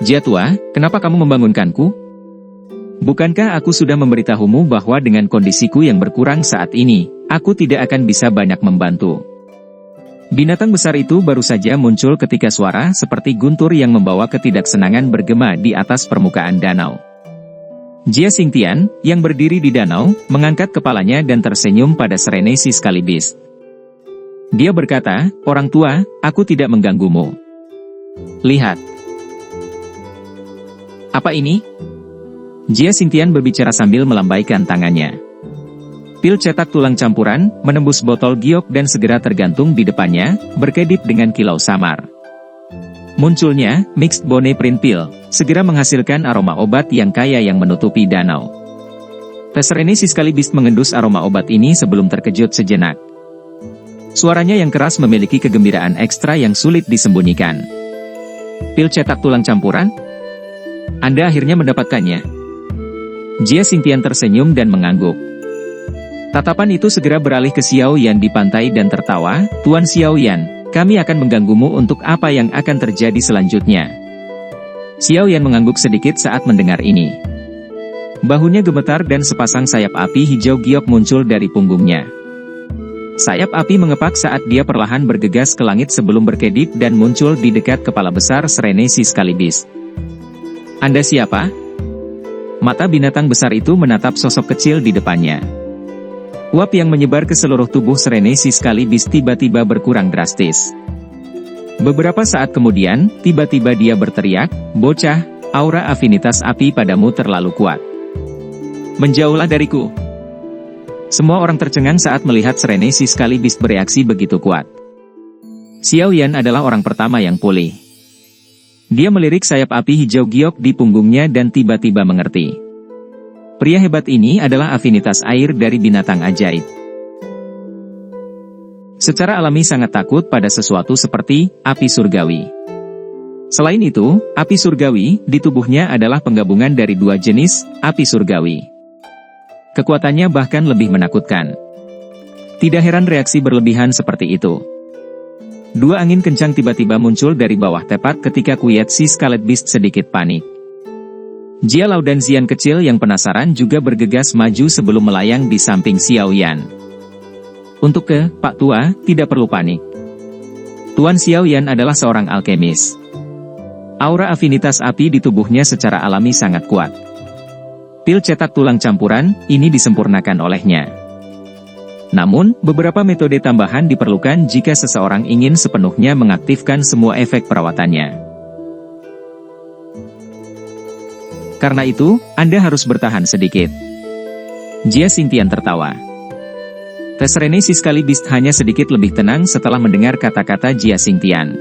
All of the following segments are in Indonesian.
Jiatua, kenapa kamu membangunkanku? Bukankah aku sudah memberitahumu bahwa dengan kondisiku yang berkurang saat ini, aku tidak akan bisa banyak membantu. Binatang besar itu baru saja muncul ketika suara seperti guntur yang membawa ketidaksenangan bergema di atas permukaan danau. Jia Xingtian, yang berdiri di danau, mengangkat kepalanya dan tersenyum pada Serene si Skalibis. Dia berkata, orang tua, aku tidak mengganggumu. Lihat. Apa ini? Jia Xingtian berbicara sambil melambaikan tangannya. Pil cetak tulang campuran, menembus botol giok dan segera tergantung di depannya, berkedip dengan kilau samar. Munculnya, Mixed Bone Print Pill, segera menghasilkan aroma obat yang kaya yang menutupi danau. Serene si Skalibis mengendus aroma obat ini sebelum terkejut sejenak. Suaranya yang keras memiliki kegembiraan ekstra yang sulit disembunyikan. Pil cetak tulang campuran? Anda akhirnya mendapatkannya. Jia Xingtian tersenyum dan mengangguk. Tatapan itu segera beralih ke Xiao Yan di pantai dan tertawa, Tuan Xiao Yan, kami akan mengganggumu untuk apa yang akan terjadi selanjutnya. Xiao Yan mengangguk sedikit saat mendengar ini. Bahunya gemetar dan sepasang sayap api hijau giok muncul dari punggungnya. Sayap api mengepak saat dia perlahan bergegas ke langit sebelum berkedip dan muncul di dekat kepala besar Serene si Skalibis. Anda siapa? Mata binatang besar itu menatap sosok kecil di depannya. Uap yang menyebar ke seluruh tubuh Serene si Skalibis tiba-tiba berkurang drastis. Beberapa saat kemudian, tiba-tiba dia berteriak, bocah, aura afinitas api padamu terlalu kuat. Menjauhlah dariku. Semua orang tercengang saat melihat Serene si Skalibis bereaksi begitu kuat. Xiao Yan adalah orang pertama yang pulih. Dia melirik sayap api hijau giok di punggungnya dan tiba-tiba mengerti. Pria hebat ini adalah afinitas air dari binatang ajaib. Secara alami sangat takut pada sesuatu seperti api surgawi. Selain itu, api surgawi di tubuhnya adalah penggabungan dari dua jenis api surgawi. Kekuatannya bahkan lebih menakutkan. Tidak heran reaksi berlebihan seperti itu. Dua angin kencang tiba-tiba muncul dari bawah tepat ketika Kuyet si Scarlet Beast sedikit panik. Jia Lao dan Xian kecil yang penasaran juga bergegas maju sebelum melayang di samping Xiao Yan. Untuk Pak Tua, tidak perlu panik. Tuan Xiao Yan adalah seorang alkemis. Aura afinitas api di tubuhnya secara alami sangat kuat. Pil cetak tulang campuran, ini disempurnakan olehnya. Namun, beberapa metode tambahan diperlukan jika seseorang ingin sepenuhnya mengaktifkan semua efek perawatannya. Karena itu, Anda harus bertahan sedikit. Jia Xingtian tertawa. Serene si Skalibis hanya sedikit lebih tenang setelah mendengar kata-kata Jia Xingtian.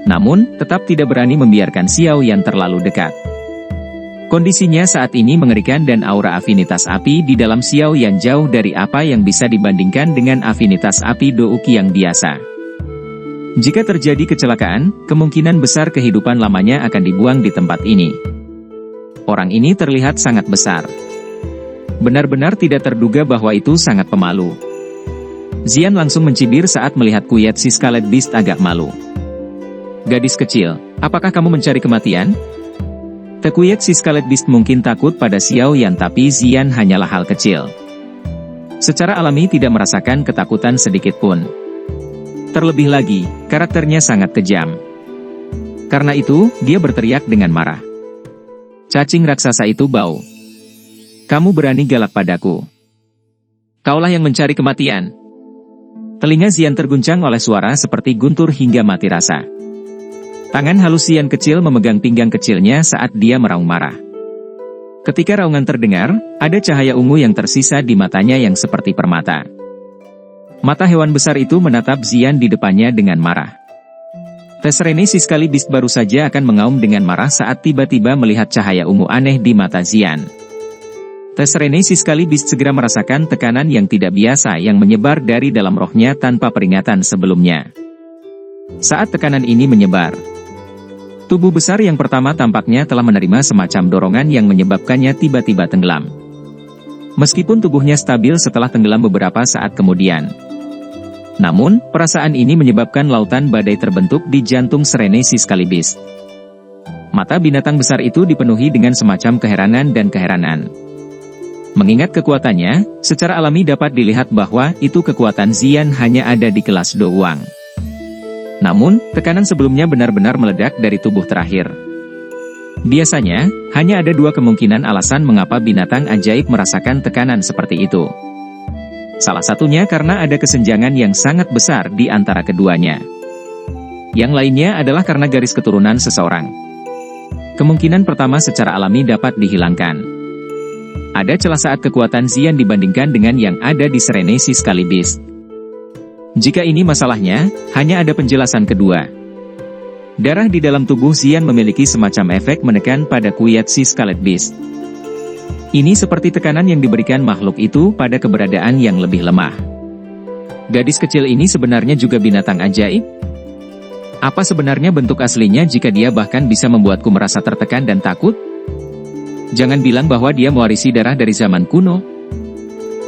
Namun, tetap tidak berani membiarkan Xiao Yan terlalu dekat. Kondisinya saat ini mengerikan dan aura afinitas api di dalam Xiao Yan jauh dari apa yang bisa dibandingkan dengan afinitas api Douki yang biasa. Jika terjadi kecelakaan, kemungkinan besar kehidupan lamanya akan dibuang di tempat ini. Orang ini terlihat sangat besar. Benar-benar tidak terduga bahwa itu sangat pemalu. Xian langsung mencibir saat melihat Kuyet si Scarlet Beast agak malu. Gadis kecil, apakah kamu mencari kematian? Kuyet si Scarlet Beast mungkin takut pada Xiao Yan tapi Xian hanyalah hal kecil. Secara alami tidak merasakan ketakutan sedikit pun. Terlebih lagi, karakternya sangat kejam. Karena itu, dia berteriak dengan marah. Cacing raksasa itu bau. Kamu berani galak padaku. Kaulah yang mencari kematian. Telinga Xian terguncang oleh suara seperti guntur hingga mati rasa. Tangan halus Xian kecil memegang pinggang kecilnya saat dia meraung marah. Ketika raungan terdengar, ada cahaya ungu yang tersisa di matanya yang seperti permata. Mata hewan besar itu menatap Xian di depannya dengan marah. Serene si Skalibis baru saja akan mengaum dengan marah saat tiba-tiba melihat cahaya ungu aneh di mata Xian. Serene si Skalibis segera merasakan tekanan yang tidak biasa yang menyebar dari dalam rohnya tanpa peringatan sebelumnya. Saat tekanan ini menyebar, tubuh besar yang pertama tampaknya telah menerima semacam dorongan yang menyebabkannya tiba-tiba tenggelam. Meskipun tubuhnya stabil setelah tenggelam beberapa saat kemudian. Namun, perasaan ini menyebabkan lautan badai terbentuk di jantung Serene si Skalibis. Mata binatang besar itu dipenuhi dengan semacam keheranan dan keheranan. Mengingat kekuatannya, secara alami dapat dilihat bahwa itu kekuatan Xian hanya ada di kelas doang. Namun, tekanan sebelumnya benar-benar meledak dari tubuh terakhir. Biasanya, hanya ada dua kemungkinan alasan mengapa binatang ajaib merasakan tekanan seperti itu. Salah satunya karena ada kesenjangan yang sangat besar di antara keduanya. Yang lainnya adalah karena garis keturunan seseorang. Kemungkinan pertama secara alami dapat dihilangkan. Ada celah saat kekuatan Xian dibandingkan dengan yang ada di Serene Siscali Beast. Jika ini masalahnya, hanya ada penjelasan kedua. Darah di dalam tubuh Xian memiliki semacam efek menekan pada Quiet Siscalet Beast. Ini seperti tekanan yang diberikan makhluk itu pada keberadaan yang lebih lemah. Gadis kecil ini sebenarnya juga binatang ajaib? Apa sebenarnya bentuk aslinya jika dia bahkan bisa membuatku merasa tertekan dan takut? Jangan bilang bahwa dia mewarisi darah dari zaman kuno.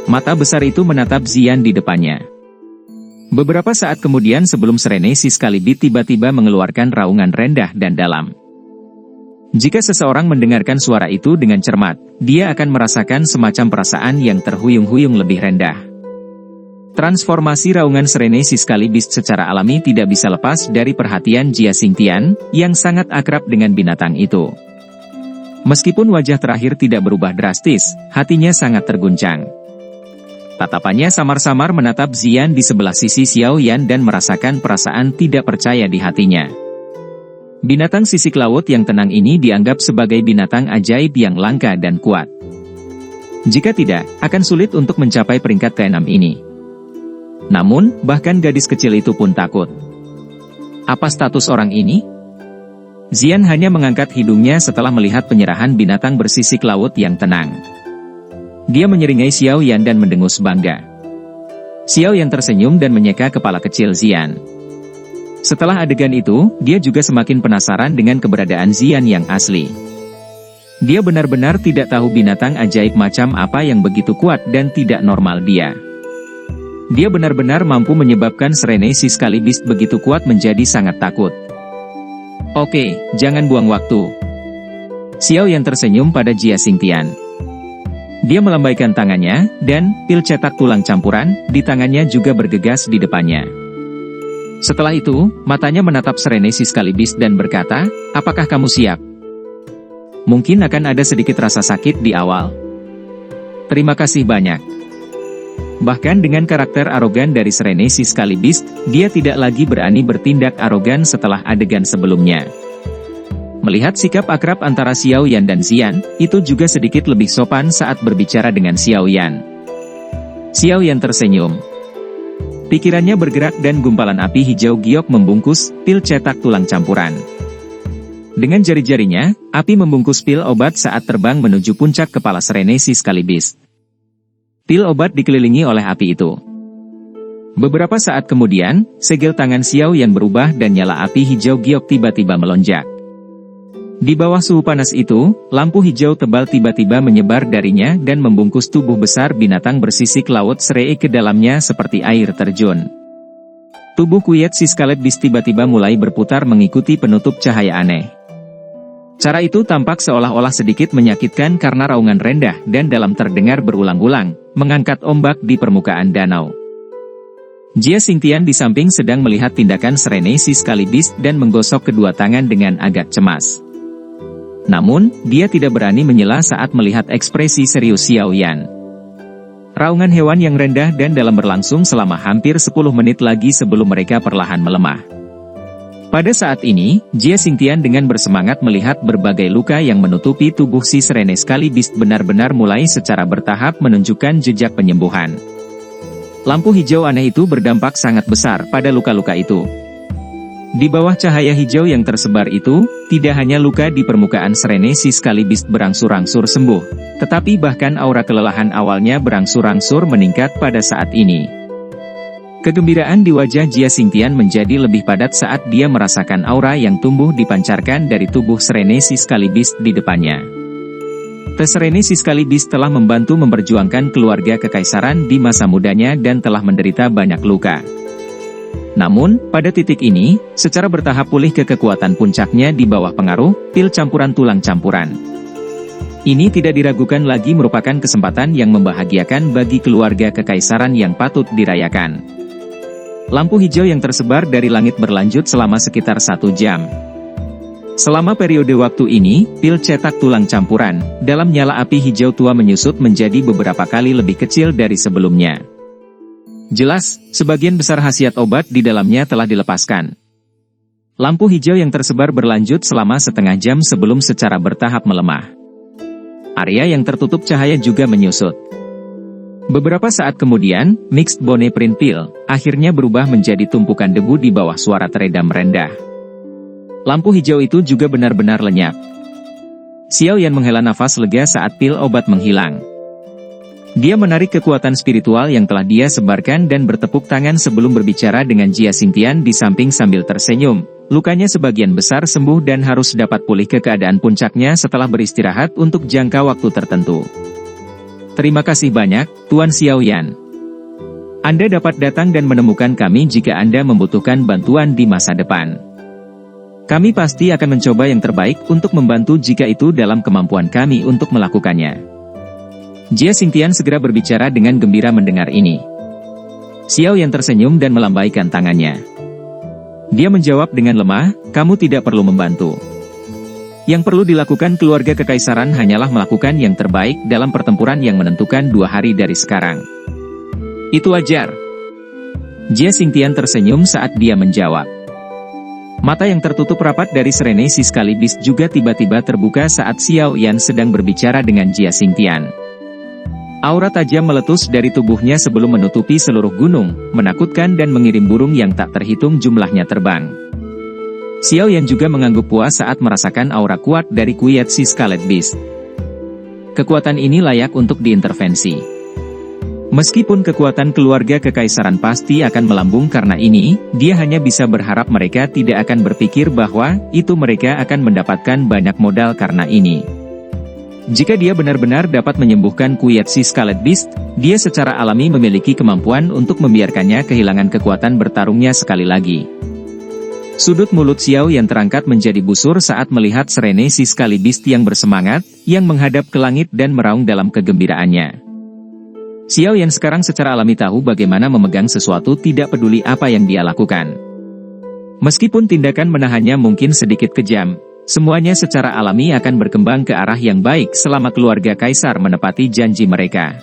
Mata besar itu menatap Xian di depannya. Beberapa saat kemudian sebelum Serene Siscali Beast tiba-tiba mengeluarkan raungan rendah dan dalam. Jika seseorang mendengarkan suara itu dengan cermat, dia akan merasakan semacam perasaan yang terhuyung-huyung lebih rendah. Transformasi raungan Serene Siscali Beast secara alami tidak bisa lepas dari perhatian Jia Xingtian, yang sangat akrab dengan binatang itu. Meskipun wajah terakhir tidak berubah drastis, hatinya sangat terguncang. Tatapannya samar-samar menatap Xian di sebelah sisi Xiao Yan dan merasakan perasaan tidak percaya di hatinya. Binatang sisik laut yang tenang ini dianggap sebagai binatang ajaib yang langka dan kuat. Jika tidak, akan sulit untuk mencapai peringkat ke-6 ini. Namun, bahkan gadis kecil itu pun takut. Apa status orang ini? Xian hanya mengangkat hidungnya setelah melihat penyerahan binatang bersisik laut yang tenang. Dia menyeringai Xiao Yan dan mendengus bangga. Xiao Yan tersenyum dan menyeka kepala kecil Xian. Setelah adegan itu, dia juga semakin penasaran dengan keberadaan Xian yang asli. Dia benar-benar tidak tahu binatang ajaib macam apa yang begitu kuat dan tidak normal dia. Dia benar-benar mampu menyebabkan Serene Siscali Beast begitu kuat menjadi sangat takut. Oke, jangan buang waktu. Xiao Yan tersenyum pada Jia Xingtian. Dia melambaikan tangannya, dan pil cetak tulang campuran di tangannya juga bergegas di depannya. Setelah itu, matanya menatap Serene Siscali Beast dan berkata, apakah kamu siap? Mungkin akan ada sedikit rasa sakit di awal. Terima kasih banyak. Bahkan dengan karakter arogan dari Serene Siscali Beast, dia tidak lagi berani bertindak arogan setelah adegan sebelumnya. Melihat sikap akrab antara Xiao Yan dan Xian, itu juga sedikit lebih sopan saat berbicara dengan Xiao Yan. Xiao Yan tersenyum. Pikirannya bergerak dan gumpalan api hijau giok membungkus pil cetak tulang campuran. Dengan jari-jarinya, api membungkus pil obat saat terbang menuju puncak kepala Serene Siscali Beast. Pil obat dikelilingi oleh api itu. Beberapa saat kemudian, segel tangan Xiao Yan berubah dan nyala api hijau giok tiba-tiba melonjak. Di bawah suhu panas itu, lampu hijau tebal tiba-tiba menyebar darinya dan membungkus tubuh besar binatang bersisik laut Seree ke dalamnya seperti air terjun. Tubuh Quiet Siscalet Beast tiba-tiba mulai berputar mengikuti penutup cahaya aneh. Cara itu tampak seolah-olah sedikit menyakitkan karena raungan rendah dan dalam terdengar berulang-ulang, mengangkat ombak di permukaan danau. Jia Xingtian di samping sedang melihat tindakan Serene Siscali Beast dan menggosok kedua tangan dengan agak cemas. Namun, dia tidak berani menyela saat melihat ekspresi serius Xiao Yan. Raungan hewan yang rendah dan dalam berlangsung selama hampir 10 menit lagi sebelum mereka perlahan melemah. Pada saat ini, Jia Xingtian dengan bersemangat melihat berbagai luka yang menutupi tubuh si Serene Siscali Beast benar-benar mulai secara bertahap menunjukkan jejak penyembuhan. Lampu hijau aneh itu berdampak sangat besar pada luka-luka itu. Di bawah cahaya hijau yang tersebar itu, tidak hanya luka di permukaan Serene Siscali Beast berangsur-angsur sembuh, tetapi bahkan aura kelelahan awalnya berangsur-angsur meningkat pada saat ini. Kegembiraan di wajah Jia Xingtian menjadi lebih padat saat dia merasakan aura yang tumbuh dipancarkan dari tubuh Serene Siscali Beast di depannya. Serene Siscali Beast telah membantu memperjuangkan keluarga kekaisaran di masa mudanya dan telah menderita banyak luka. Namun, pada titik ini, secara bertahap pulih ke kekuatan puncaknya di bawah pengaruh pil campuran tulang campuran. Ini tidak diragukan lagi merupakan kesempatan yang membahagiakan bagi keluarga kekaisaran yang patut dirayakan. Lampu hijau yang tersebar dari langit berlanjut selama sekitar 1 jam. Selama periode waktu ini, pil cetak tulang campuran dalam nyala api hijau tua menyusut menjadi beberapa kali lebih kecil dari sebelumnya. Jelas, sebagian besar khasiat obat di dalamnya telah dilepaskan. Lampu hijau yang tersebar berlanjut selama setengah jam sebelum secara bertahap melemah. Area yang tertutup cahaya juga menyusut. Beberapa saat kemudian, Mixed Bone Print Pill akhirnya berubah menjadi tumpukan debu di bawah suara teredam rendah. Lampu hijau itu juga benar-benar lenyap. Xiao Yan menghela nafas lega saat pil obat menghilang. Dia menarik kekuatan spiritual yang telah dia sebarkan dan bertepuk tangan sebelum berbicara dengan Jia Xingtian di samping sambil tersenyum. Lukanya sebagian besar sembuh dan harus dapat pulih ke keadaan puncaknya setelah beristirahat untuk jangka waktu tertentu. Terima kasih banyak, Tuan Xiao Yan. Anda dapat datang dan menemukan kami jika Anda membutuhkan bantuan di masa depan. Kami pasti akan mencoba yang terbaik untuk membantu jika itu dalam kemampuan kami untuk melakukannya. Jia Xingtian segera berbicara dengan gembira mendengar ini. Xiao Yan tersenyum dan melambaikan tangannya. Dia menjawab dengan lemah, kamu tidak perlu membantu. Yang perlu dilakukan keluarga kekaisaran hanyalah melakukan yang terbaik dalam pertempuran yang menentukan 2 hari dari sekarang. Itu wajar. Jia Xingtian tersenyum saat dia menjawab. Mata yang tertutup rapat dari Serene Siskalibis juga tiba-tiba terbuka saat Xiao Yan sedang berbicara dengan Jia Xingtian. Aura tajam meletus dari tubuhnya sebelum menutupi seluruh gunung, menakutkan dan mengirim burung yang tak terhitung jumlahnya terbang. Xiao Yan juga mengangguk puas saat merasakan aura kuat dari Quiet Sea Scarlet Beast. Kekuatan ini layak untuk diintervensi. Meskipun kekuatan keluarga kekaisaran pasti akan melambung karena ini, dia hanya bisa berharap mereka tidak akan berpikir bahwa itu mereka akan mendapatkan banyak modal karena ini. Jika dia benar-benar dapat menyembuhkan Quiet Sea Scarlet Beast, dia secara alami memiliki kemampuan untuk membiarkannya kehilangan kekuatan bertarungnya sekali lagi. Sudut mulut Xiao yang terangkat menjadi busur saat melihat Serene Siskalibis Beast yang bersemangat, yang menghadap ke langit dan meraung dalam kegembiraannya. Xiao Yan sekarang secara alami tahu bagaimana memegang sesuatu tidak peduli apa yang dia lakukan. Meskipun tindakan menahannya mungkin sedikit kejam, semuanya secara alami akan berkembang ke arah yang baik selama keluarga kaisar menepati janji mereka.